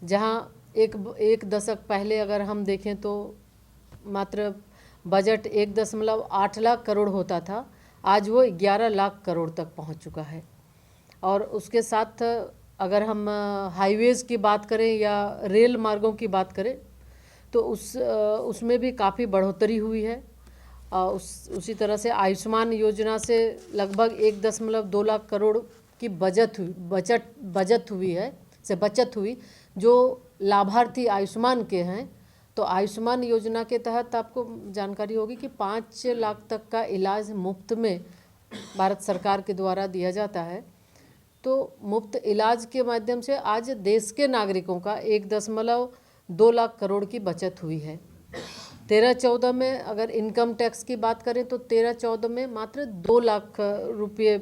जहाँ एक दशक पहले अगर हम देखें तो मात्र बजट 1.8 लाख करोड़ होता था, आज वो 11 लाख करोड़ तक पहुंच चुका है। और उसके साथ अगर हम हाईवेज़ की बात करें या रेल मार्गों की बात करें तो उसमें भी काफ़ी बढ़ोतरी हुई है। उसी तरह से आयुष्मान योजना से लगभग 1.2 लाख करोड़ की बचत हुई, जो लाभार्थी आयुष्मान के हैं। तो आयुष्मान योजना के तहत आपको जानकारी होगी कि 5 लाख तक का इलाज मुफ्त में भारत सरकार के द्वारा दिया जाता है। तो मुफ्त इलाज के माध्यम से आज देश के नागरिकों का 1.2 लाख करोड़ की बचत हुई है। 13-14 में अगर इनकम टैक्स की बात करें तो 13-14 में मात्र 2 लाख रुपये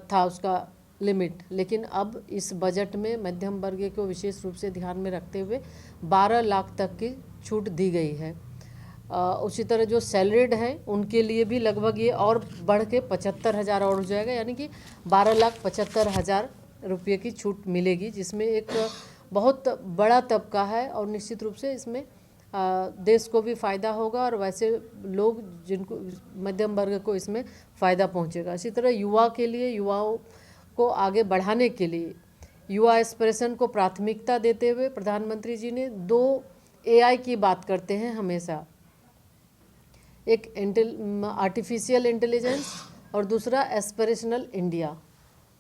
था उसका लिमिट, लेकिन अब इस बजट में मध्यम वर्ग को विशेष रूप से ध्यान में रखते हुए 12 लाख तक की छूट दी गई है। उसी तरह जो सैलरीड हैं उनके लिए भी लगभग ये और बढ़ के 75,000 और हो जाएगा, यानी कि 12,75,000 रुपये की छूट मिलेगी, जिसमें एक बहुत बड़ा तबका है और निश्चित रूप से इसमें देश को भी फ़ायदा होगा और वैसे लोग जिनको मध्यम वर्ग को इसमें फ़ायदा पहुंचेगा। इसी तरह युवा के लिए, युवाओं को आगे बढ़ाने के लिए युवा एस्पिरेशन को प्राथमिकता देते हुए प्रधानमंत्री जी ने 2 AI की बात करते हैं हमेशा, एक आर्टिफिशियल इंटेलिजेंस और दूसरा एस्पिरेशनल इंडिया।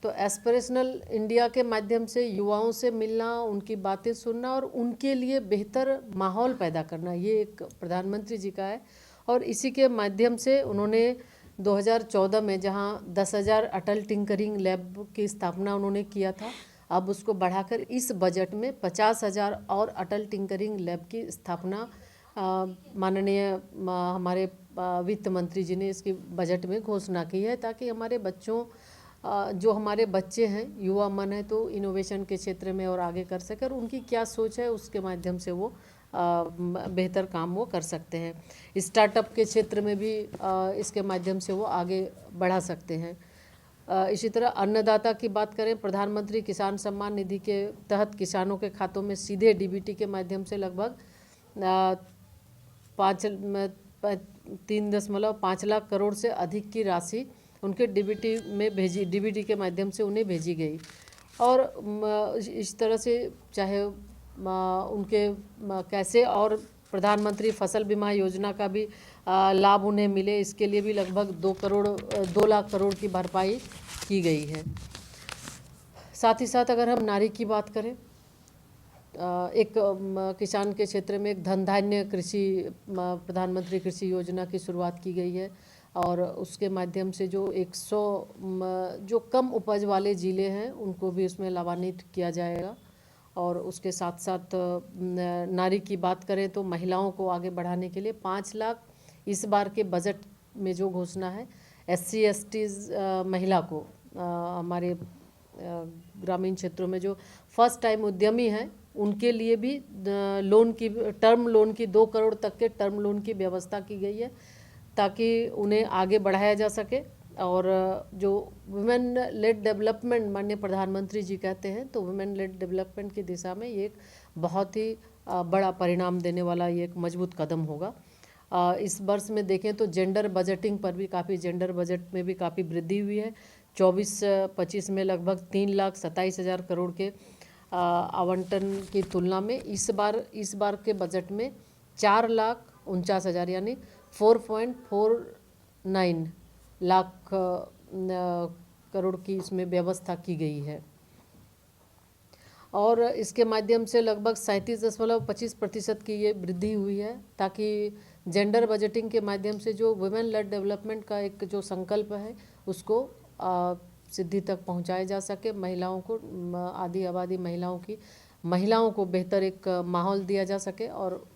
तो एस्पिरेशनल इंडिया के माध्यम से युवाओं से मिलना, उनकी बातें सुनना और उनके लिए बेहतर माहौल पैदा करना, ये एक प्रधानमंत्री जी का है। और इसी के माध्यम से उन्होंने 2014 में जहां 10,000 अटल टिंकरिंग लैब की स्थापना उन्होंने किया था, अब उसको बढ़ाकर इस बजट में 50,000 और अटल टिंकरिंग लैब की स्थापना माननीय हमारे वित्त मंत्री जी ने इसकी बजट में घोषणा की है, ताकि हमारे बच्चों जो हमारे बच्चे हैं, युवा मन है, तो इनोवेशन के क्षेत्र में और आगे कर सके और उनकी क्या सोच है उसके माध्यम से वो बेहतर काम वो कर सकते हैं। स्टार्टअप के क्षेत्र में भी इसके माध्यम से वो आगे बढ़ा सकते हैं। इसी तरह अन्नदाता की बात करें, प्रधानमंत्री किसान सम्मान निधि के तहत किसानों के खातों में सीधे DBT के माध्यम से लगभग 3.5 लाख करोड़ से अधिक की राशि उनके DBT के माध्यम से उन्हें भेजी गई। और इस तरह से चाहे उनके कैसे और प्रधानमंत्री फसल बीमा योजना का भी लाभ उन्हें मिले, इसके लिए भी लगभग 2 लाख करोड़ की भरपाई की गई है। साथ ही साथ अगर हम नारी की बात करें, एक किसान के क्षेत्र में एक धन धान्य कृषि प्रधानमंत्री कृषि योजना की शुरुआत की गई है और उसके माध्यम से जो 100 जो कम उपज वाले ज़िले हैं उनको भी उसमें लाभान्वित किया जाएगा। और उसके साथ साथ नारी की बात करें तो महिलाओं को आगे बढ़ाने के लिए 5 लाख इस बार के बजट में जो घोषणा है, SC ST महिला को हमारे ग्रामीण क्षेत्रों में जो फर्स्ट टाइम उद्यमी हैं उनके लिए भी टर्म लोन की 2 करोड़ तक के टर्म लोन की व्यवस्था की गई है, ताकि उन्हें आगे बढ़ाया जा सके। और जो वुमेन लेड डेवलपमेंट माननीय प्रधानमंत्री जी कहते हैं, तो वुमेन लेड डेवलपमेंट की दिशा में ये एक बहुत ही बड़ा परिणाम देने वाला ये एक मजबूत कदम होगा। इस वर्ष में देखें तो जेंडर बजटिंग पर भी जेंडर बजट में भी काफ़ी वृद्धि हुई है। 24-25 में लगभग 3,27,000 करोड़ के आवंटन की तुलना में इस बार के बजट में 4,49,000 यानी 4.49 लाख करोड़ की इसमें व्यवस्था की गई है। और इसके माध्यम से लगभग 37.25% की ये वृद्धि हुई है, ताकि जेंडर बजटिंग के माध्यम से जो वुमेन लेड डेवलपमेंट का एक जो संकल्प है उसको सिद्धि तक पहुंचाया जा सके। महिलाओं को, आधी आबादी महिलाओं को बेहतर एक माहौल दिया जा सके। और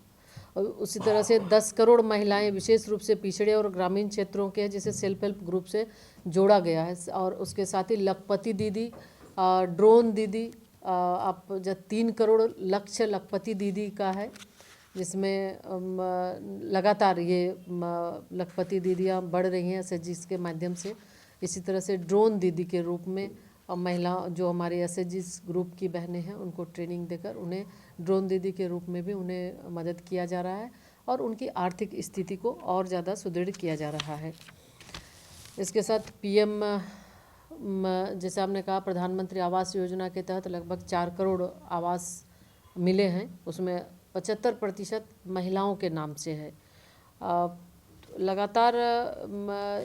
उसी तरह से 10 करोड़ महिलाएं विशेष रूप से पिछड़े और ग्रामीण क्षेत्रों के जिसे सेल्फ हेल्प ग्रुप से जोड़ा गया है। और उसके साथ ही लखपति दीदी, ड्रोन दीदी, आप जब 3 करोड़ लक्ष्य लखपति दीदी का है, जिसमें लगातार ये लखपति दीदियाँ बढ़ रही हैं SHGs के माध्यम से। इसी तरह से ड्रोन दीदी के रूप में और महिला जो हमारे एसएचजी ग्रुप की बहनें हैं उनको ट्रेनिंग देकर उन्हें ड्रोन दीदी के रूप में भी उन्हें मदद किया जा रहा है और उनकी आर्थिक स्थिति को और ज़्यादा सुदृढ़ किया जा रहा है। इसके साथ पीएम जैसे आपने कहा प्रधानमंत्री आवास योजना के तहत लगभग 4 करोड़ आवास मिले हैं, उसमें 75% महिलाओं के नाम से है। लगातार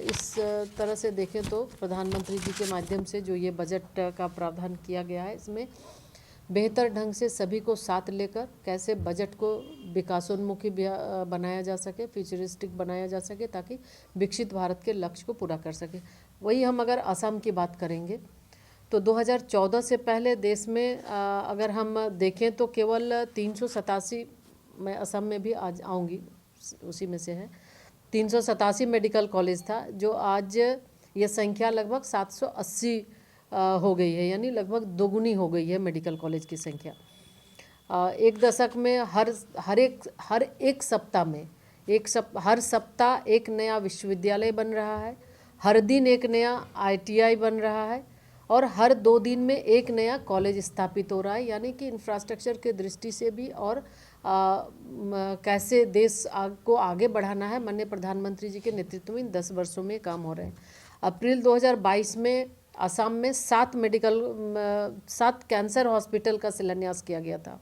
इस तरह से देखें तो प्रधानमंत्री जी के माध्यम से जो ये बजट का प्रावधान किया गया है, इसमें बेहतर ढंग से सभी को साथ लेकर कैसे बजट को विकासोन्मुखी बनाया जा सके, फ्यूचरिस्टिक बनाया जा सके, ताकि विकसित भारत के लक्ष्य को पूरा कर सके। वही हम अगर असम की बात करेंगे तो 2014 से पहले देश में अगर हम देखें तो केवल 387, मैं असम में भी आज आऊँगी उसी में से है, 387 मेडिकल कॉलेज था, जो आज ये संख्या लगभग 780 हो गई है, यानी लगभग दोगुनी हो गई है मेडिकल कॉलेज की संख्या। एक दशक में हर एक सप्ताह में हर सप्ताह एक नया विश्वविद्यालय बन रहा है, हर दिन एक नया आईटीआई बन रहा है और हर 2 दिन में एक नया कॉलेज स्थापित हो रहा है। यानी कि इंफ्रास्ट्रक्चर के दृष्टि से भी और कैसे देश को आगे बढ़ाना है, माननीय प्रधानमंत्री जी के नेतृत्व में इन 10 वर्षों में काम हो रहे हैं। अप्रैल 2022 में असम में 7 कैंसर हॉस्पिटल का शिलान्यास किया गया था।